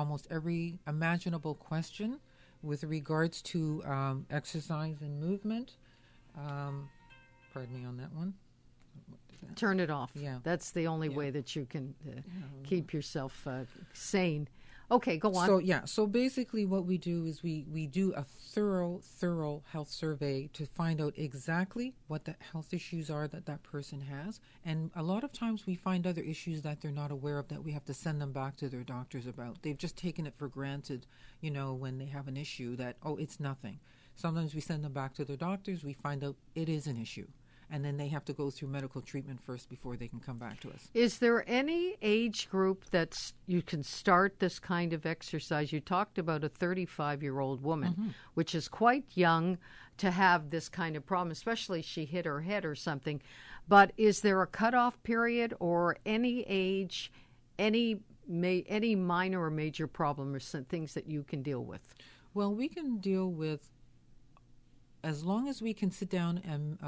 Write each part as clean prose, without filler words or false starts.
almost every imaginable question with regards to exercise and movement. Pardon me on that one. Turn it off. Yeah. That's the only way that you can keep yourself sane. Okay, go on. So basically what we do is we do a thorough health survey to find out exactly what the health issues are that person has. And a lot of times we find other issues that they're not aware of that we have to send them back to their doctors about. They've just taken it for granted, when they have an issue that, it's nothing. Sometimes we send them back to their doctors. We find out it is an issue. And then they have to go through medical treatment first before they can come back to us. Is there any age group that you can start this kind of exercise? You talked about a 35-year-old woman, which is quite young to have this kind of problem, especially if she hit her head or something. But is there a cutoff period or any age, any minor or major problem or some things that you can deal with? Well, we can deal with, as long as we can sit down and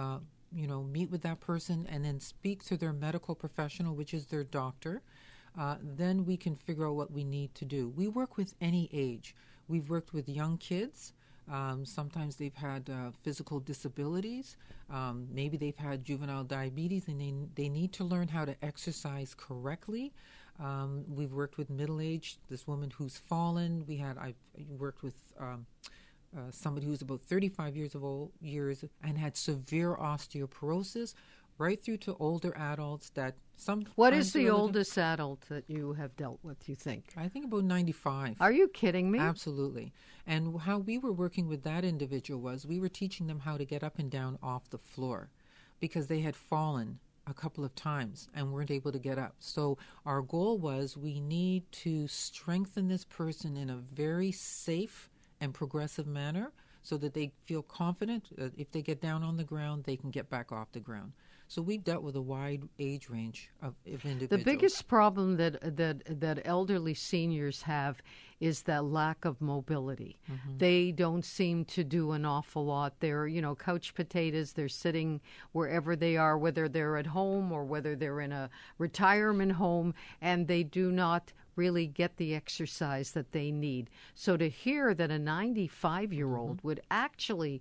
meet with that person and then speak to their medical professional, which is their doctor, then we can figure out what we need to do. We work with any age. We've worked with young kids. Sometimes they've had physical disabilities. Maybe they've had juvenile diabetes and they need to learn how to exercise correctly. We've worked with middle-aged, this woman who's fallen. I worked with somebody who's about 35 years and had severe osteoporosis, right through to older adults that some. What is the oldest adult that you have dealt with, you think? I think about 95. Are you kidding me? Absolutely. And how we were working with that individual was we were teaching them how to get up and down off the floor because they had fallen a couple of times and weren't able to get up. So our goal was we need to strengthen this person in a very safe and progressive manner so that they feel confident that if they get down on the ground, they can get back off the ground. So we've dealt with a wide age range of individuals. The biggest problem that elderly seniors have is that lack of mobility. They don't seem to do an awful lot. They're, couch potatoes. They're sitting wherever they are, whether they're at home or whether they're in a retirement home, and they do not really get the exercise that they need. So to hear that a 95-year-old would actually,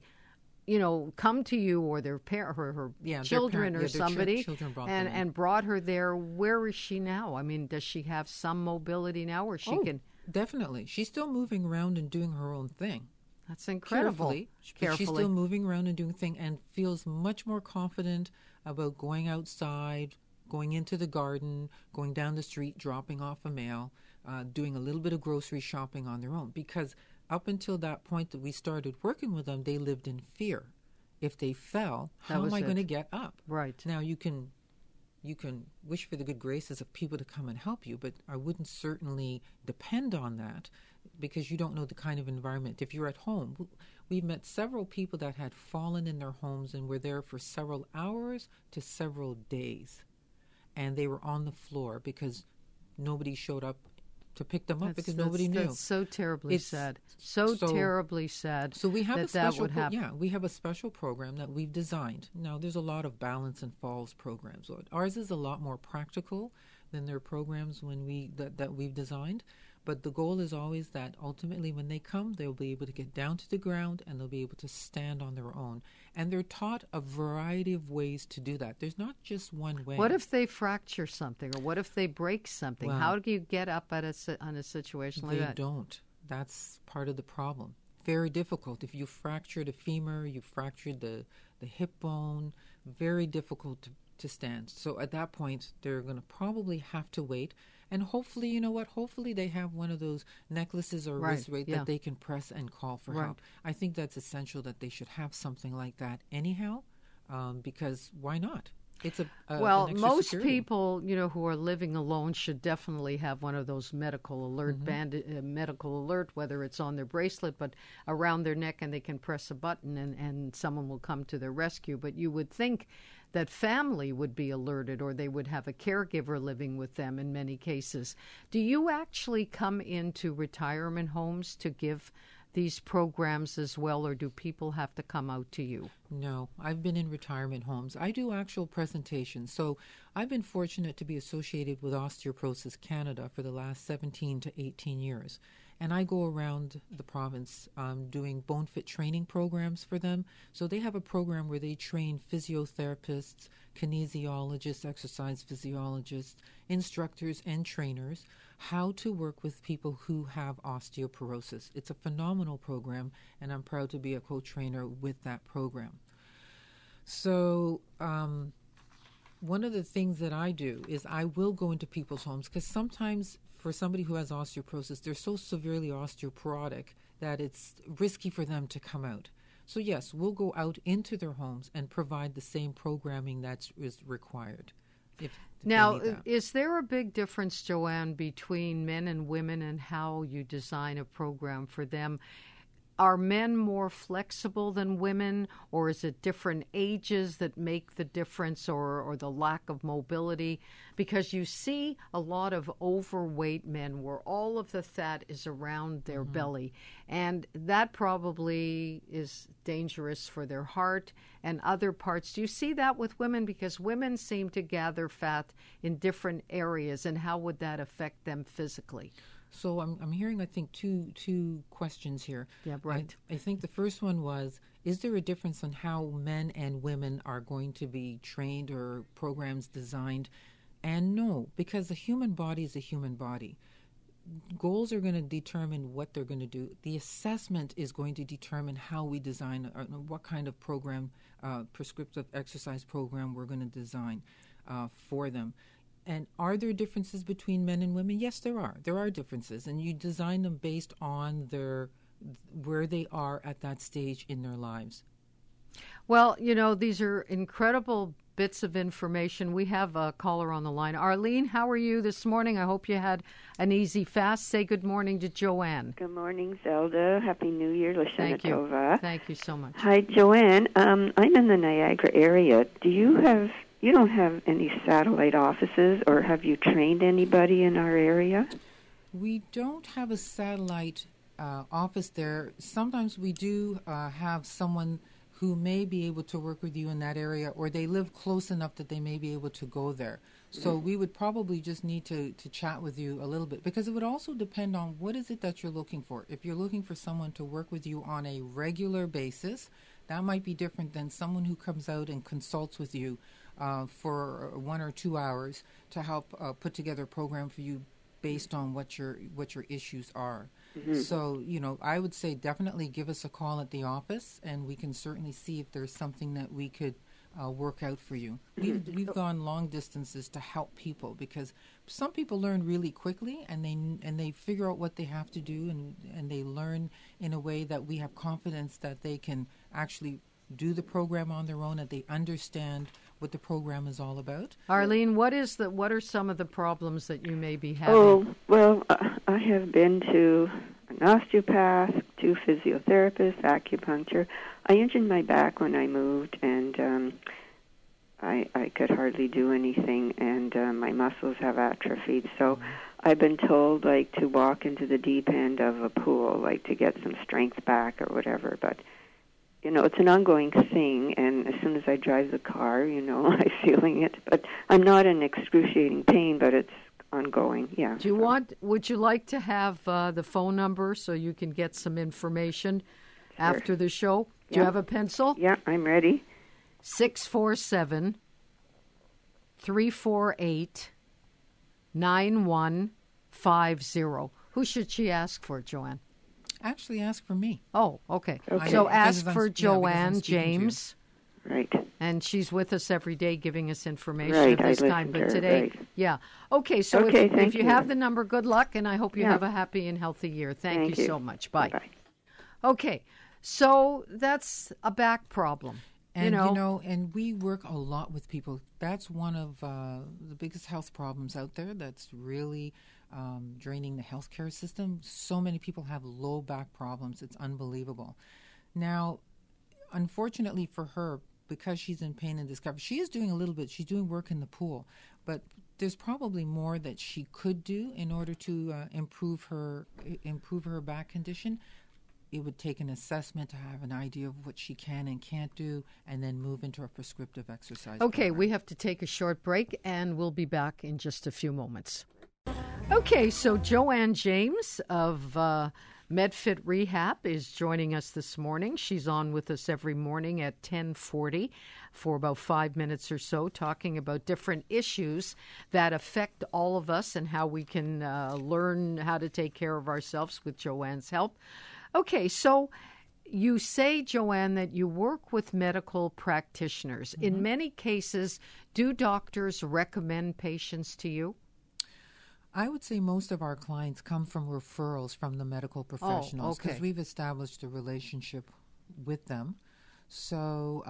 come to you or their her children or somebody and brought her there, where is she now? I mean, does she have some mobility now where she can? Definitely. She's still moving around and doing her own thing. That's incredible. Carefully. She's still moving around and doing thing and feels much more confident about going outside, going into the garden, going down the street, dropping off a mail, doing a little bit of grocery shopping on their own. Because up until that point that we started working with them, they lived in fear. If they fell, how am I going to get up? Right. Now you can wish for the good graces of people to come and help you, but I wouldn't certainly depend on that because you don't know the kind of environment. If you're at home, we've met several people that had fallen in their homes and were there for several hours to several days. And they were on the floor because nobody showed up to pick them up because nobody knew. That's so terribly sad. So terribly sad. So we have that would happen. We have a special program that we've designed. Now, there's a lot of balance and falls programs. Ours is a lot more practical than their programs that we've designed. But the goal is always that ultimately when they come, they'll be able to get down to the ground and they'll be able to stand on their own. And they're taught a variety of ways to do that. There's not just one way. What if they fracture something or what if they break something? Well, how do you get up on a situation like that? They don't. That's part of the problem. Very difficult. If you fractured a femur, you fractured the hip bone, very difficult to stand. So at that point, they're going to probably have to wait. And hopefully, you know what? Hopefully they have one of those necklaces or wrist weight that they can press and call for help. I think that's essential that they should have something like that anyhow, because why not? It's most security. people, who are living alone should definitely have one of those medical alert medical alert, whether it's on their bracelet but around their neck, and they can press a button and someone will come to their rescue. But you would think that family would be alerted or they would have a caregiver living with them in many cases. Do you actually come into retirement homes to give these programs as well, or do people have to come out to you? No, I've been in retirement homes. I do actual presentations. So I've been fortunate to be associated with Osteoporosis Canada for the last 17 to 18 years. And I go around the province doing bone fit training programs for them. So they have a program where they train physiotherapists, kinesiologists, exercise physiologists, instructors, and trainers how to work with people who have osteoporosis. It's a phenomenal program, and I'm proud to be a co-trainer with that program. So one of the things that I do is I will go into people's homes, because sometimes for somebody who has osteoporosis, they're so severely osteoporotic that it's risky for them to come out. So yes, we'll go out into their homes and provide the same programming that is required. Now, is there a big difference, Joanne, between men and women and how you design a program for them? Are men more flexible than women, or is it different ages that make the difference, or the lack of mobility? Because you see a lot of overweight men where all of the fat is around their belly, and that probably is dangerous for their heart and other parts. Do you see that with women? Because women seem to gather fat in different areas, and how would that affect them physically? So I'm hearing, I think, two questions here. Yeah, right. I think the first one was, is there a difference on how men and women are going to be trained or programs designed? And no, because the human body is a human body. Goals are going to determine what they're going to do. The assessment is going to determine how we design, what kind of program, prescriptive exercise program we're going to design for them. And are there differences between men and women? Yes, there are. There are differences, and you design them based on where they are at that stage in their lives. Well, these are incredible bits of information. We have a caller on the line. Arlene, how are you this morning? I hope you had an easy fast. Say good morning to Joanne. Good morning, Zelda. Happy New Year, Thank you. Thank you so much. Hi, Joanne. I'm in the Niagara area. You don't have any satellite offices, or have you trained anybody in our area? We don't have a satellite office there. Sometimes we do have someone who may be able to work with you in that area, or they live close enough that they may be able to go there. So we would probably just need to chat with you a little bit, because it would also depend on what is it that you're looking for. If you're looking for someone to work with you on a regular basis, that might be different than someone who comes out and consults with you for 1 or 2 hours to help put together a program for you based on what your issues are. Mm-hmm. So, I would say definitely give us a call at the office, and we can certainly see if there's something that we could work out for you. We've gone long distances to help people, because some people learn really quickly, and they figure out what they have to do, and they learn in a way that we have confidence that they can actually do the program on their own, and they understand what the program is all about. Arlene, what are some of the problems that you may be having? Oh, well, I have been to an osteopath, 2 physiotherapists, acupuncture. I injured my back when I moved, and I could hardly do anything, and my muscles have atrophied. So I've been told, to walk into the deep end of a pool, to get some strength back or whatever, but it's an ongoing thing, and as soon as I drive the car, I'm feeling it. But I'm not in excruciating pain, but it's ongoing, yeah. Would you like to have the phone number so you can get some information after the show? Do you have a pencil? Yeah, I'm ready. 647-348-9150. Who should she ask for, Joanne? Actually, ask for me. Oh, okay. So ask for Joanne James. Right. And she's with us every day giving us information right, at this time. But today, right. Yeah. Okay, so if you have the number, good luck, and I hope you have a happy and healthy year. Thank you so much. Bye. Bye-bye. Okay, so that's a back problem. And, and we work a lot with people. That's one of the biggest health problems out there that's really draining the healthcare system. So many people have low back problems. It's unbelievable. Now, unfortunately for her, because she's in pain and discomfort, she is doing a little bit. She's doing work in the pool, but there's probably more that she could do in order to improve her back condition. it would take an assessment to have an idea of what she can and can't do, and then move into a prescriptive exercise Okay, program. we have to take a short break, and we'll be back in just a few moments. Okay, so Joanne James of Medfit Rehab is joining us this morning. She's on with us every morning at 10:40 for about 5 minutes or so, talking about different issues that affect all of us and how we can learn how to take care of ourselves with Joanne's help. Okay, so you say, Joanne, that you work with medical practitioners. Mm-hmm. In many cases, do doctors recommend patients to you? I would say most of our clients come from referrals from the medical professionals because we've established a relationship with them. So,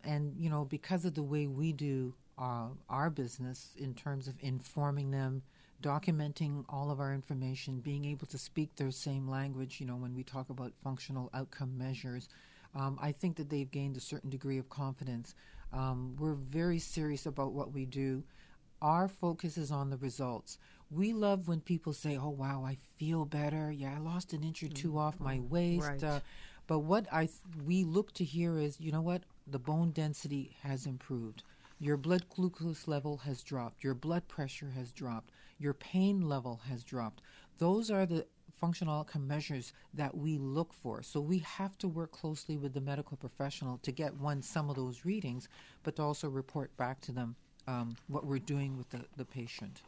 and, you know, because of the way we do our business in terms of informing them, documenting all of our information, being able to speak their same language, you know, when we talk about functional outcome measures, I think that they've gained a certain degree of confidence. We're very serious about what we do. Our focus is on the results. We love when people say, oh, wow, I feel better. Yeah, I lost an inch or two off my waist. Right. But what we look to hear is, you know what? The bone density has improved. Your blood glucose level has dropped. Your blood pressure has dropped. Your pain level has dropped. Those are the functional outcome measures that we look for. So we have to work closely with the medical professional to get, some of those readings, but to also report back to them what we're doing with the patient.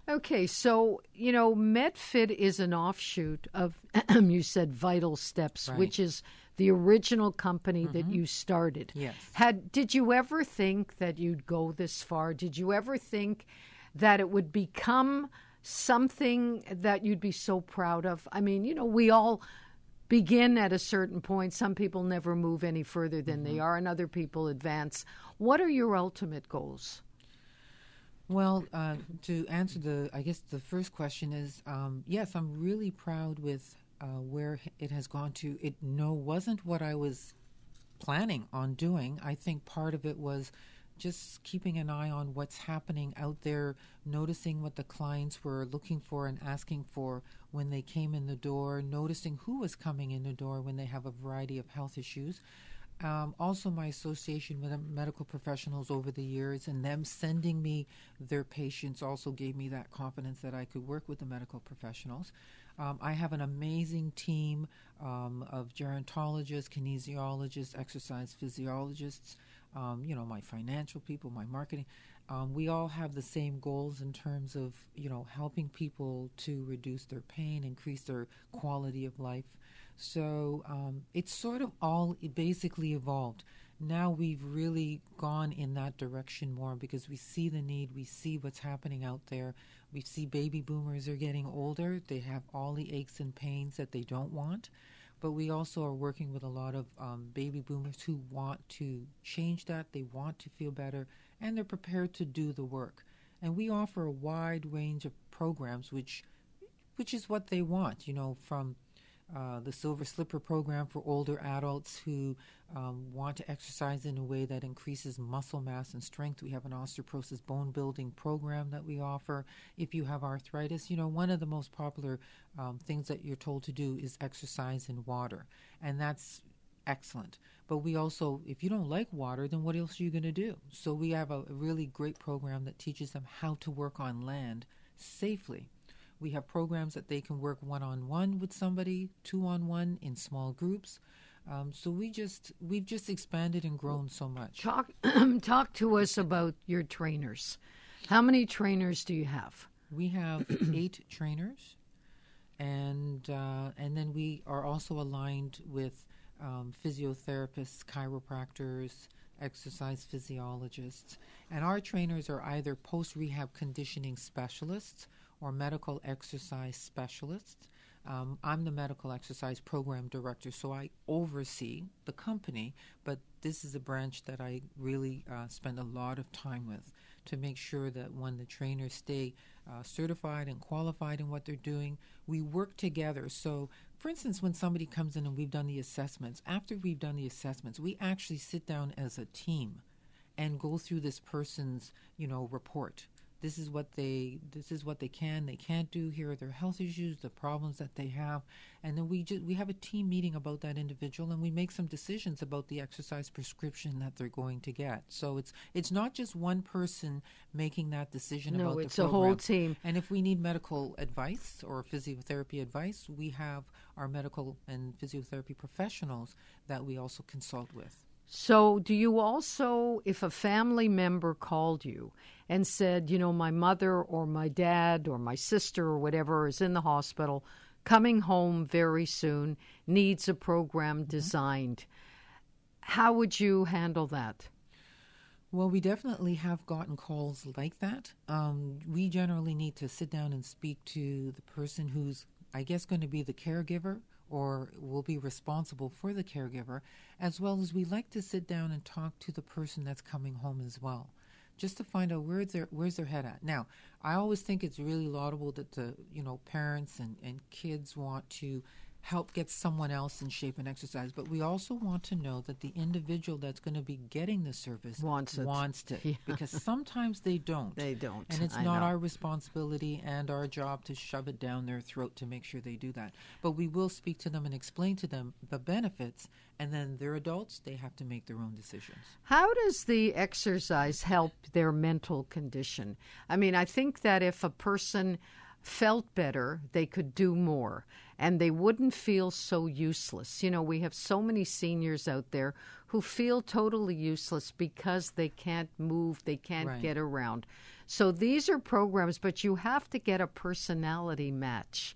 Okay, so, you know, Medfit is an offshoot of, you said, Vital Steps, Right. which is the original company that you started. Yes. Did you ever think that you'd go this far? Did you ever think that it would become something that you'd be so proud of? I mean, you know, we all begin at a certain point. Some people never move any further than they are, and other people advance. What are your ultimate goals? Well, to answer the first question is, yes, I'm really proud with where it has gone to. It wasn't what I was planning on doing. I think part of it was just keeping an eye on what's happening out there, noticing what the clients were looking for and asking for when they came in the door, noticing who was coming in the door when they have a variety of health issues. Also, my association with medical professionals over the years and them sending me their patients also gave me that confidence that I could work with the medical professionals. I have an amazing team of gerontologists, kinesiologists, exercise physiologists, you know, my financial people, my marketing. We all have the same goals in terms of, you know, helping people to reduce their pain, increase their quality of life. So it's sort of basically evolved. Now we've really gone in that direction more because we see the need, we see what's happening out there. We see baby boomers are getting older. They have all the aches and pains that they don't want. But we also are working with a lot of baby boomers who want to change that. They want to feel better, and they're prepared to do the work. And we offer a wide range of programs, which is what they want, you know, from the Silver Slipper program for older adults who want to exercise in a way that increases muscle mass and strength. We have an osteoporosis bone building program that we offer. If you have arthritis, you know, one of the most popular things that you're told to do is exercise in water, and that's excellent. But we also, if you don't like water, then what else are you going to do? So we have a really great program that teaches them how to work on land safely. We have programs that they can work one-on-one with somebody, two-on-one in small groups. So we've just expanded and grown so much. Talk to us about your trainers. How many trainers do you have? We have 8 trainers, and then we are also aligned with physiotherapists, chiropractors, exercise physiologists, and our trainers are either post-rehab conditioning specialists or medical exercise specialists. I'm the medical exercise program director, so I oversee the company, but this is a branch that I really spend a lot of time with to make sure that when the trainers stay certified and qualified in what they're doing, we work together. So, for instance, when somebody comes in and we've done the assessments, after we've done the assessments, we actually sit down as a team and go through this person's, you know, report. this is what they can't do. Here are their health issues, the problems that they have, and then we have a team meeting about that individual, and we make some decisions about the exercise prescription that they're going to get. So it's not just one person making that decision about the program. No, it's a whole team. And if we need medical advice or physiotherapy advice, we have our medical and physiotherapy professionals that we also consult with. So do you also, if a family member called you and said, my mother or my dad or my sister or whatever is in the hospital, coming home very soon, needs a program designed, how would you handle that? Well, we definitely have gotten calls like that. We generally need to sit down and speak to the person who's, I guess, going to be the caregiver or will be responsible for the caregiver, as well as we like to sit down and talk to the person that's coming home as well, just to find out where's their head at. Now, I always think it's really laudable that the parents and kids want to help get someone else in shape and exercise, but we also want to know that the individual that's going to be getting the service wants it. Yeah. Because sometimes they don't. They don't. And it's not our responsibility and our job to shove it down their throat to make sure they do that. But we will speak to them and explain to them the benefits, and then they're adults, they have to make their own decisions. How does the exercise help their mental condition? I mean, I think that if a person felt better, they could do more, and they wouldn't feel so useless. We have so many seniors out there who feel totally useless because they can't move, they can't get around. So these are programs, but you have to get a personality match.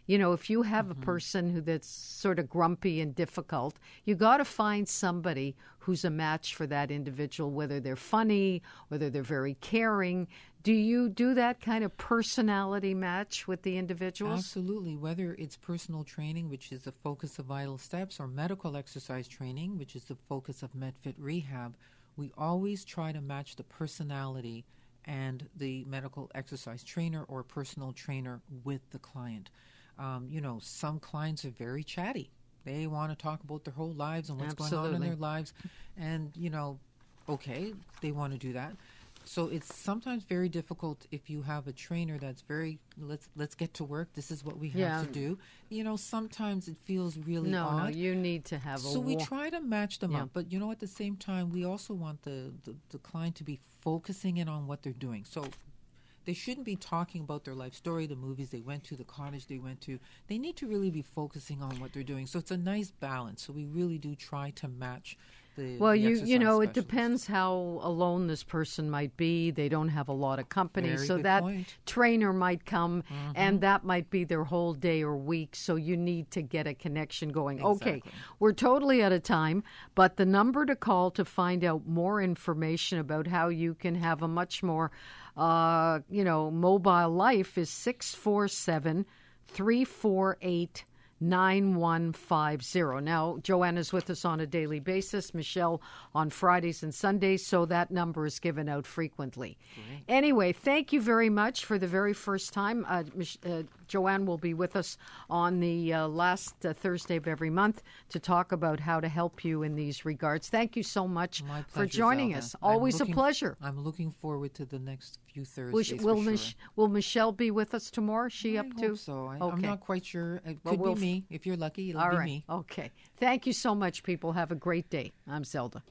If you have a person that's sort of grumpy and difficult, you got to find somebody who's a match for that individual, whether they're funny, whether they're very caring. Do you do that kind of personality match with the individuals? Absolutely. Whether it's personal training, which is the focus of Vital Steps, or medical exercise training, which is the focus of Medfit Rehab, we always try to match the personality and the medical exercise trainer or personal trainer with the client. Some clients are very chatty. They want to talk about their whole lives and what's going on in their lives. And, okay, they want to do that. So it's sometimes very difficult if you have a trainer that's very, let's get to work. This is what we have to do. Sometimes it feels really odd. No, you need to have So we try to match them up. But, at the same time, we also want the client to be focusing in on what they're doing. So they shouldn't be talking about their life story, the movies they went to, the cottage they went to. They need to really be focusing on what they're doing. So it's a nice balance. So we really do try to match the it depends how alone this person might be. They don't have a lot of company. Very so good that point. Trainer might come and that might be their whole day or week. So you need to get a connection going. Exactly. Okay, we're totally out of time, but the number to call to find out more information about how you can have a much more mobile life is 647-348 9150. Now, Joanna's with us on a daily basis, Michelle on Fridays and Sundays, so that number is given out frequently. Great. Anyway, thank you very much for the very first time. Joanne will be with us on the last Thursday of every month to talk about how to help you in these regards. Thank you so much for joining Zelda. us. Always a pleasure. I'm looking forward to the next few Thursdays. Will Michelle be with us tomorrow? Is she up I to? hope so. Okay. I'm not quite sure. It could be me. If you're lucky, it'll be me. Okay. Thank you so much, people. Have a great day. I'm Zelda.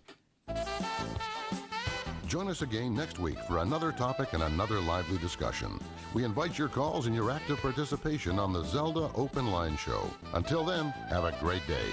Join us again next week for another topic and another lively discussion. We invite your calls and your active participation on the Zelda Open Line Show. Until then, have a great day.